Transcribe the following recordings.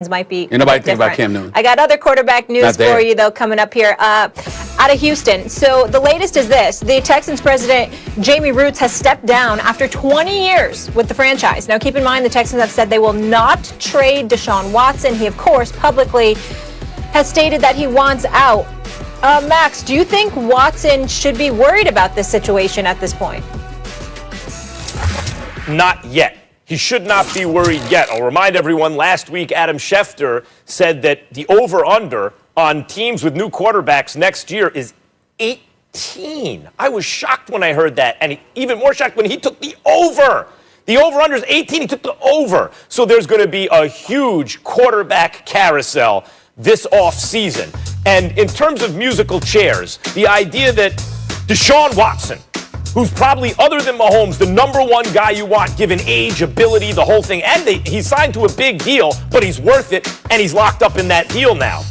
might be Ain't nobody think different. about Cam Newton. I got other quarterback news for you, though, coming up here out of Houston. So the latest is this. The Texans president, Jamie Roots, has stepped down after 20 years with the franchise. Now, keep in mind, the Texans have said they will not trade Deshaun Watson. He, of course, publicly has stated that he wants out. Max, do you think Watson should be worried about this situation at this point? Not yet. He should not be worried yet. I'll remind everyone, last week Adam Schefter said that the over-under on teams with new quarterbacks next year is 18. I was shocked when I heard that, and even more shocked when he took the over. The over-under is 18. He took the over. So there's going to be a huge quarterback carousel this offseason. And in terms of musical chairs, the idea that Deshaun Watson, who's probably, other than Mahomes, the number one guy you want, given age, ability, the whole thing. And he's signed to a big deal, but he's worth it, and he's locked up in that deal now.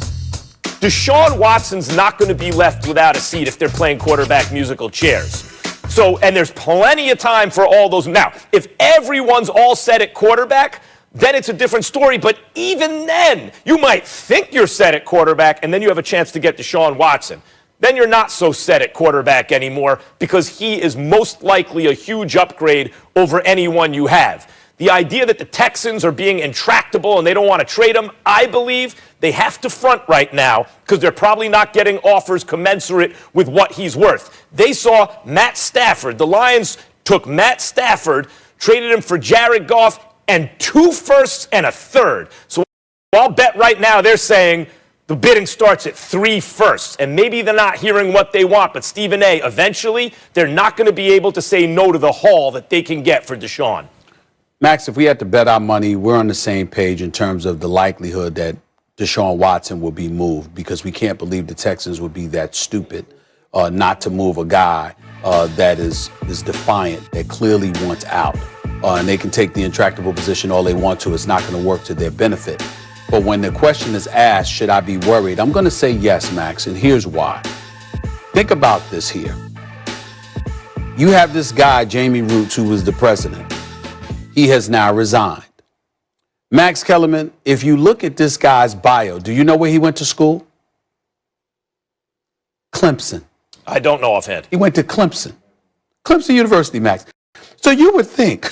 Deshaun Watson's not going to be left without a seat if they're playing quarterback musical chairs. So, and there's plenty of time for all those. Now, if everyone's all set at quarterback, then it's a different story. But even then, you might think you're set at quarterback, and then you have a chance to get Deshaun Watson. Then you're not so set at quarterback anymore because he is most likely a huge upgrade over anyone you have. The idea that the Texans are being intractable and they don't want to trade him, I believe they have to front right now because they're probably not getting offers commensurate with what he's worth. They saw Matt Stafford. The Lions took Matt Stafford, traded him for Jared Goff and 2 firsts and a third. So I'll bet right now they're saying the bidding starts at 3 firsts, and maybe they're not hearing what they want, but Stephen A., eventually, they're not going to be able to say no to the haul that they can get for Deshaun. Max, if we had to bet our money, we're on the same page in terms of the likelihood that Deshaun Watson will be moved, because we can't believe the Texans would be that stupid not to move a guy that is defiant, that clearly wants out. And they can take the intractable position all they want to. It's not going to work to their benefit. But when the question is asked, should I be worried? I'm going to say yes, Max, and here's why. Think about this here. You have this guy, Jamie Roots, who was the president. He has now resigned. Max Kellerman, if you look at this guy's bio, do you know where he went to school? Clemson. I don't know offhand. He went to Clemson. Clemson University, Max. So you would think,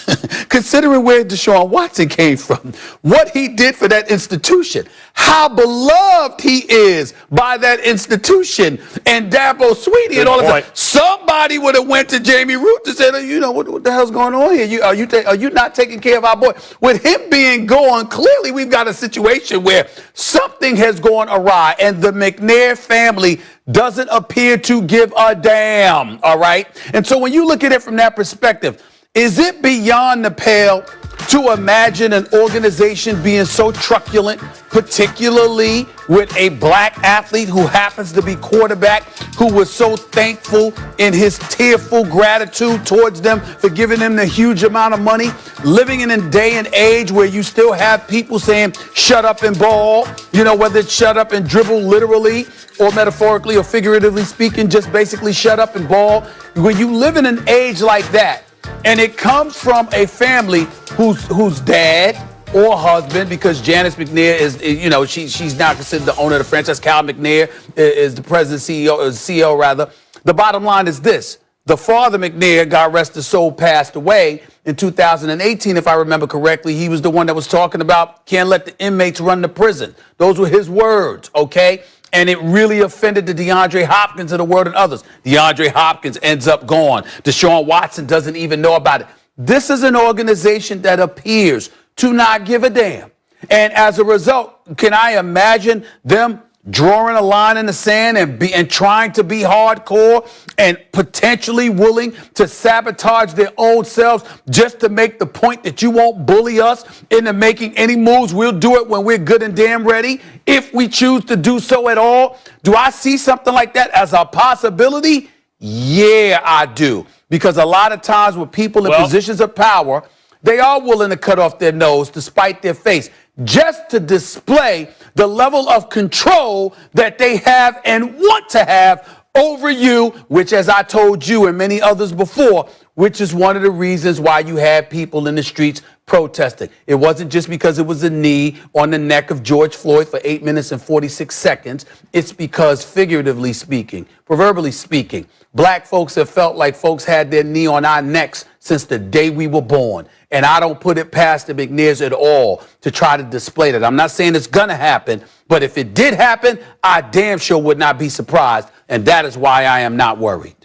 considering where Deshaun Watson came from, what he did for that institution, how beloved he is by that institution, and Dabo Swinney and all of that, somebody would have went to Jamie Roots and said, you know, what the hell's going on here? Are you not taking care of our boy? With him being gone, clearly we've got a situation where something has gone awry, and the McNair family doesn't appear to give a damn, all right? And so when you look at it from that perspective, is it beyond the pale to imagine an organization being so truculent, particularly with a black athlete who happens to be quarterback, who was so thankful in his tearful gratitude towards them for giving them the huge amount of money, living in a day and age where you still have people saying, shut up and ball, you know, whether it's shut up and dribble literally or metaphorically or figuratively speaking, just basically shut up and ball. When you live in an age like that, and it comes from a family whose dad or husband, because Janice McNair is, you know, she's now considered the owner of the franchise. Cal McNair is the president, CEO rather. The bottom line is this. The father, McNair, God rest his soul, passed away in 2018, if I remember correctly. He was the one that was talking about can't let the inmates run the prison. Those were his words, okay? And it really offended the DeAndre Hopkins of the world and others. DeAndre Hopkins ends up gone. Deshaun Watson doesn't even know about it. This is an organization that appears to not give a damn. And as a result, can I imagine them drawing a line in the sand and trying to be hardcore and potentially willing to sabotage their own selves just to make the point that you won't bully us into making any moves? We'll do it when we're good and damn ready, if we choose to do so at all. Do I see something like that as a possibility? Yeah, I do. Because a lot of times with people in positions of power, they are willing to cut off their nose to spite their face, just to display the level of control that they have and want to have over you, which, as I told you and many others before, which is one of the reasons why you have people in the streets protesting. It wasn't just because it was a knee on the neck of George Floyd for 8 minutes and 46 seconds. It's because, figuratively speaking, proverbially speaking, black folks have felt like folks had their knee on our necks since the day we were born. And I don't put it past the McNairs at all to try to display that. I'm not saying it's going to happen, but if it did happen, I damn sure would not be surprised. And that is why I am not worried.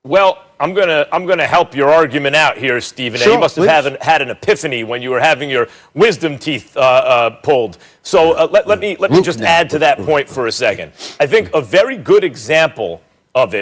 Well, I'm gonna help your argument out here, Stephen. Sure, you must have had an epiphany when you were having your wisdom teeth pulled. So let me just add to that point for a second. I think a very good example of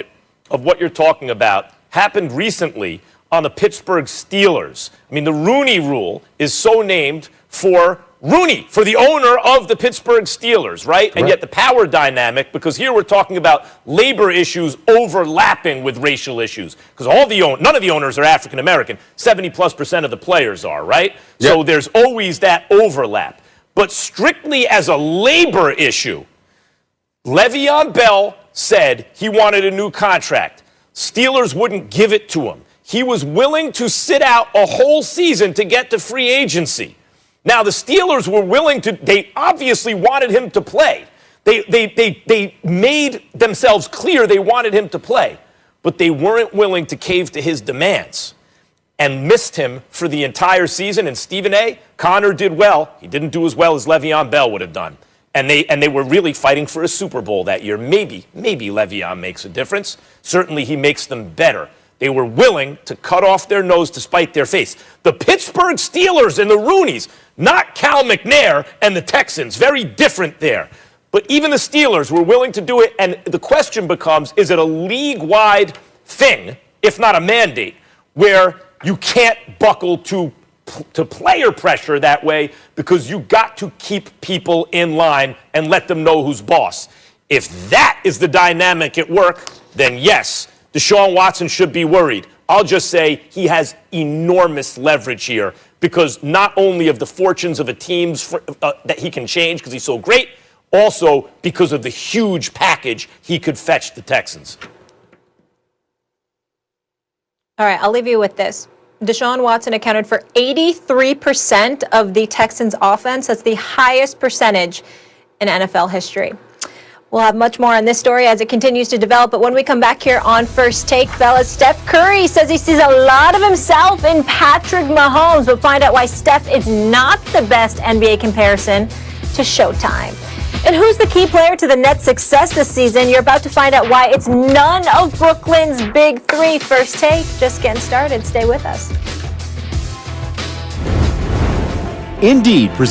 what you're talking about, happened recently on the Pittsburgh Steelers. I mean, the Rooney Rule is so named for Rooney, for the owner of the Pittsburgh Steelers, right? And yet the power dynamic, because here we're talking about labor issues overlapping with racial issues, because none of the owners are African American. 70+% of the players are, right? Yep. So there's always that overlap. But strictly as a labor issue, Le'Veon Bell said he wanted a new contract. Steelers wouldn't give it to him. He was willing to sit out a whole season to get to free agency. Now, the Steelers were willing to, they obviously wanted him to play. They made themselves clear they wanted him to play, but they weren't willing to cave to his demands and missed him for the entire season. And Stephen A., Connor did well. He didn't do as well as Le'Veon Bell would have done. And they were really fighting for a Super Bowl that year. Maybe Le'Veon makes a difference. Certainly he makes them better. They were willing to cut off their nose to spite their face. The Pittsburgh Steelers and the Rooneys, not Cal McNair and the Texans, very different there. But even the Steelers were willing to do it, and the question becomes, is it a league-wide thing, if not a mandate, where you can't buckle to player pressure that way because you got to keep people in line and let them know who's boss? If that is the dynamic at work, then yes, Deshaun Watson should be worried. I'll just say he has enormous leverage here because not only of the fortunes of a team's that he can change because he's so great, also because of the huge package he could fetch the Texans. All right, I'll leave you with this. Deshaun Watson accounted for 83% of the Texans' offense. That's the highest percentage in NFL history. We'll have much more on this story as it continues to develop. But when we come back here on First Take, fellas, Steph Curry says he sees a lot of himself in Patrick Mahomes. We'll find out why Steph is not the best NBA comparison to Showtime. And who's the key player to the Nets' success this season? You're about to find out why it's none of Brooklyn's big three. First Take, just getting started. Stay with us. Indeed presents